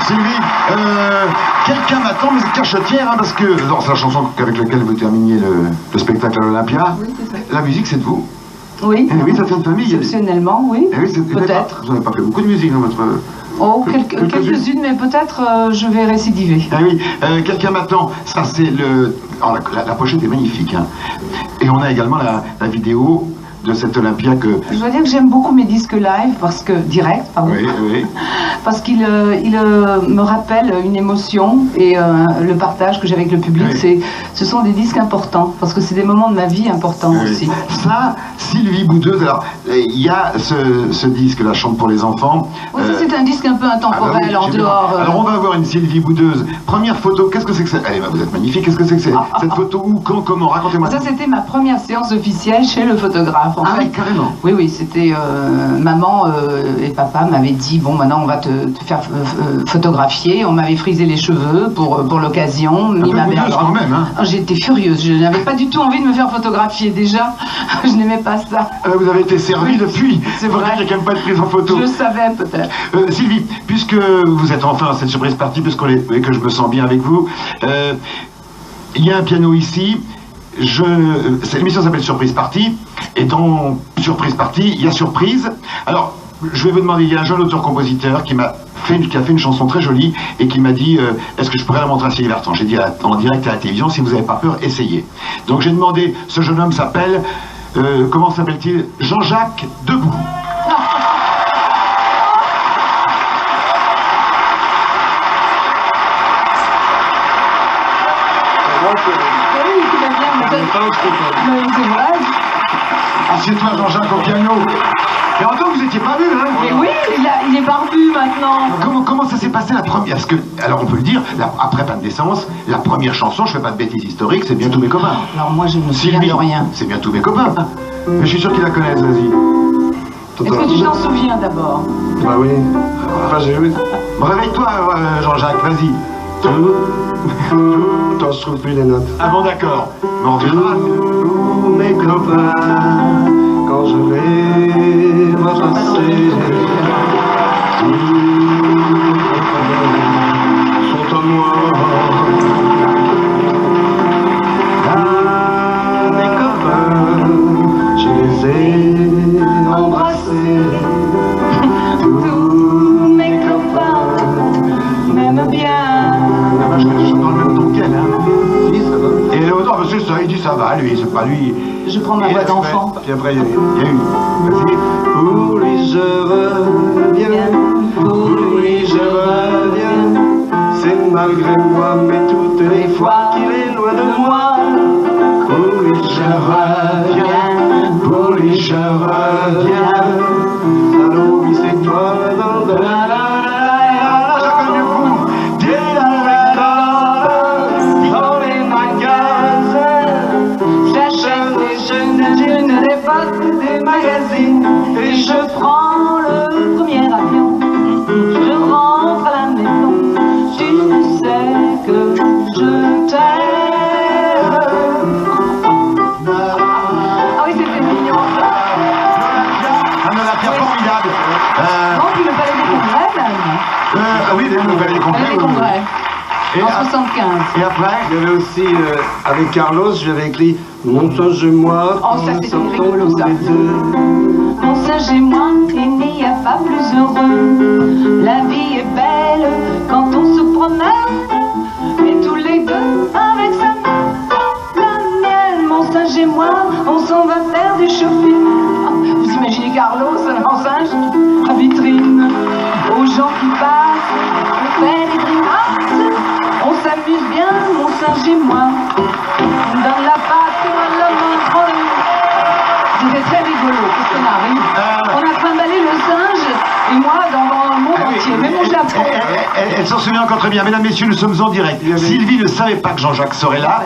Sylvie, quelqu'un m'attend, mais c'est cachetière, hein, parce que c'est la chanson avec laquelle vous terminiez le spectacle à l'Olympia. Oui, c'est ça. La musique, c'est de vous. Oui. Oui, ça fait une famille. Exceptionnellement, oui. Oui, peut-être. Vous n'avez pas fait beaucoup de musique dans votre... Oh, quelques-unes, mais peut-être je vais récidiver. Ah oui, quelqu'un m'attend. Ça, c'est le... Alors, la pochette est magnifique. Hein. Et on a également la vidéo de cette Olympia que... Je dois dire que j'aime beaucoup mes disques live, parce que... direct, pardon. Oui, oui. Parce qu'il me rappelle une émotion et le partage que j'ai avec le public. Oui. Ce sont des disques importants, parce que c'est des moments de ma vie importants aussi. Ça, Sylvie Boudeuse, alors, il y a ce disque, La Chambre pour les enfants. Oui, ça c'est un disque un peu intemporel, en dehors. Alors on va avoir une Sylvie Boudeuse. Première photo, qu'est-ce que c'est que ça? Eh ben, vous êtes magnifique, qu'est-ce que c'est que cette photo? Où, quand, comment? Racontez-moi. Ça c'était ma première séance officielle chez le photographe. En fait. Oui, carrément. Oui, oui, c'était maman et papa m'avaient dit, bon, maintenant on va te faire photographier. On m'avait frisé les cheveux pour l'occasion. Quand même, hein. J'étais furieuse, je n'avais pas du tout envie de me faire photographier déjà. Je n'aimais pas ça. Vous avez été servi depuis. C'est vrai. Il n'y a quand même pas de prise en photo. Je le savais peut-être. Sylvie, puisque vous êtes enfin à cette surprise partie, que je me sens bien avec vous, il y a un piano ici. L'émission s'appelle Surprise Party, et dans Surprise Party, il y a surprise. Alors, je vais vous demander, il y a un jeune auteur-compositeur qui a fait une chanson très jolie et qui m'a dit est-ce que je pourrais la montrer à Sylvie Vartan? J'ai dit en direct à la télévision, si vous n'avez pas peur, essayez. Donc j'ai demandé, ce jeune homme s'appelle, comment s'appelle-t-il? Jean-Jacques Debout. C'est vrai. Assieds-toi, Jean-Jacques, au piano. Et en temps, vous n'étiez pas vu, hein? Mais oui, il est barbu maintenant. Comment ça s'est passé la première? Parce que, alors on peut le dire, après Pas de décence, la première chanson, je fais pas de bêtises historiques, c'est Bien tous mes copains. Alors moi, je ne me souviens de rien. C'est Bien tous mes copains. Mais je suis sûr qu'ils la connaissent, vas-y. Est-ce que tu t'en souviens d'abord? Bah oui. Enfin, j'ai vu. Réveille-toi, Jean-Jacques, vas-y. T'en se trouve plus les notes. Ah bon, d'accord. Mais on verra. Tous mes copains, quand je vais repasser, sont à moi. Ah, mes copains, je les ai embrassés. Tous mes copains m'aiment bien. Je chante dans le même ton qu'elle, hein. Si, ça va. Et l'autre, c'est ça, il dit ça va, lui, c'est pas lui. Je prends ma voix d'enfant. Puis après, il y a eu. Vas-y. Pour lui je reviens, pour lui je reviens. C'est malgré moi, mais toutes les fois qu'il est loin de moi. Pour lui je reviens, pour lui je reviens. Allô, oui c'est toi, dans de la la. Dans les magasins, j'achète des bottes, des magazines, et je prends le premier avion. Je rentre à la maison, tu sais que je t'aime. Ah oui, c'était mignon ça. Un Olympia formidable. Non, puis le Palais des Congrès même. Ah oui, le Palais des Congrès. Palais des Congrès. En 75. Et après, Il y avait aussi, avec Carlos, j'avais écrit Mon singe et moi. Oh, ça, c'était rigolo, ça. tous les deux. Mon singe et moi, il n'y a pas plus heureux. La vie est belle quand on se promène. Et tous les deux avec sa main, la mienne. Mon singe et moi, on s'en va faire du shopping. Vous imaginez Carlos en singe, en vitrine, aux gens qui passent, on fait des grimaces. On s'amuse bien, mon singe et moi. On donne la patte à la main drôle. C'était très rigolo, qu'est-ce qu'on arrive? On a trimballé le singe, et moi dans le monde entier, même au Japon. Elle s'en souvient encore très bien. Mesdames, messieurs, nous sommes en direct. Sylvie ne savait pas que Jean-Jacques serait là.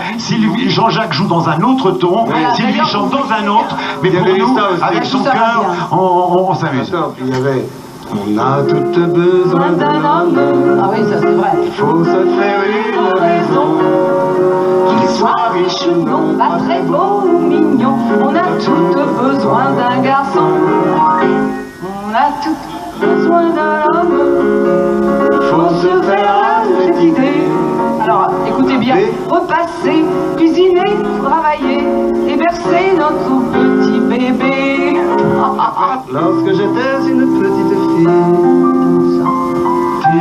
Jean-Jacques joue dans un autre ton. Voilà, Sylvie chante dans un autre. Mais pour nous, avec son cœur, on s'amuse. Attends, puis il y avait On a tout besoin d'un homme. Ah oui, ça c'est vrai. Faut se faire une raison. Qu'il soit riche ou non, pas très beau ou mignon, on a tout besoin d'un garçon. On a tout besoin d'un homme. faut se faire cette idée. Alors, écoutez bien, repasser, cuisiner, travailler et bercer notre petit bébé. Lorsque j'étais une petite fille. Ah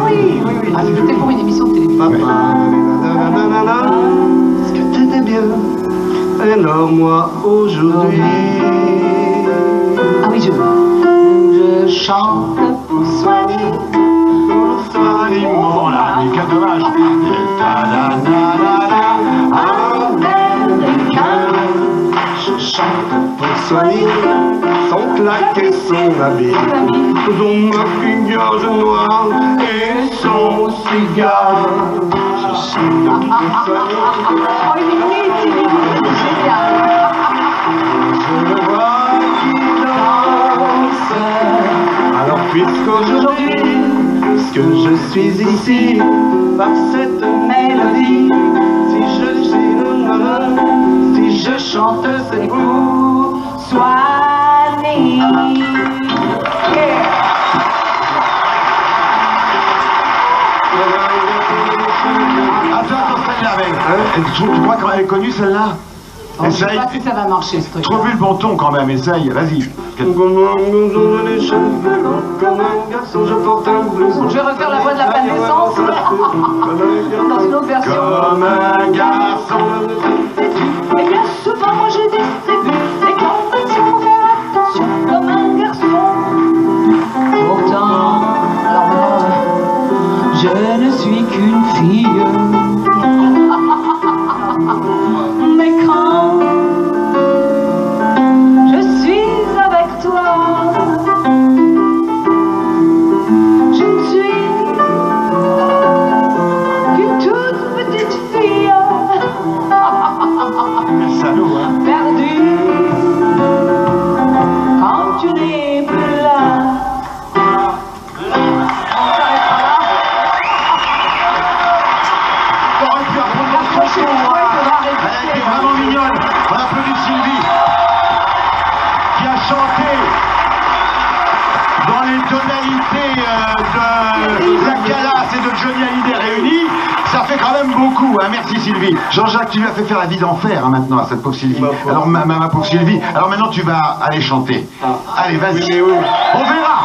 oui, oui, oui. C'était pour une émission de télévision. Est-ce que t'étais bien? Alors moi, aujourd'hui... Ah oui, je chante pour soigner. Pour soigner Bon, là, les cas dommages. Je chante pour soigner son claque et son habit, son maquillage noir et son cigare. Je chante pour soigner. Oh, il est génial. Je le vois qui danse. Alors puisqu'aujourd'hui, puisque je suis ici, par cette mélodie, si je chante, c'est pour Soigner. Attends, celle-là, avec. Tu crois qu'elle est connue, celle-là? Je sais Essaye. pas si ça va marcher, ce truc. Trouve le bon ton quand même, essaye, vas-y. comme les cheveux longs, comme un garçon, je porte un blouson. Je vais refaire la voix de la pleine naissance dans une autre version. Comme un garçon. Et bien souvent moi je distribue les confections pour faire attention comme un garçon. Pourtant, alors moi, je ne suis qu'une fille. Mais quand je suis avec toi, je ne suis qu'une toute petite fille. Quel salaud, hein. Perdu quand tu n'es plus là. T'aurais pu apprendre La notre prochaine chanson, fois, il faudra Elle répéter. était vraiment mignonne. On applaudit Sylvie, qui a chanté dans les tonalités de la Calas et de Johnny Hallyday réunis. Ça fait quand même beaucoup, hein. Merci Sylvie. Jean-Jacques, tu lui as fait faire la vie d'enfer hein, maintenant à cette pauvre Sylvie. Alors ma pauvre Sylvie, alors maintenant tu vas aller chanter. Allez, vas-y. On verra.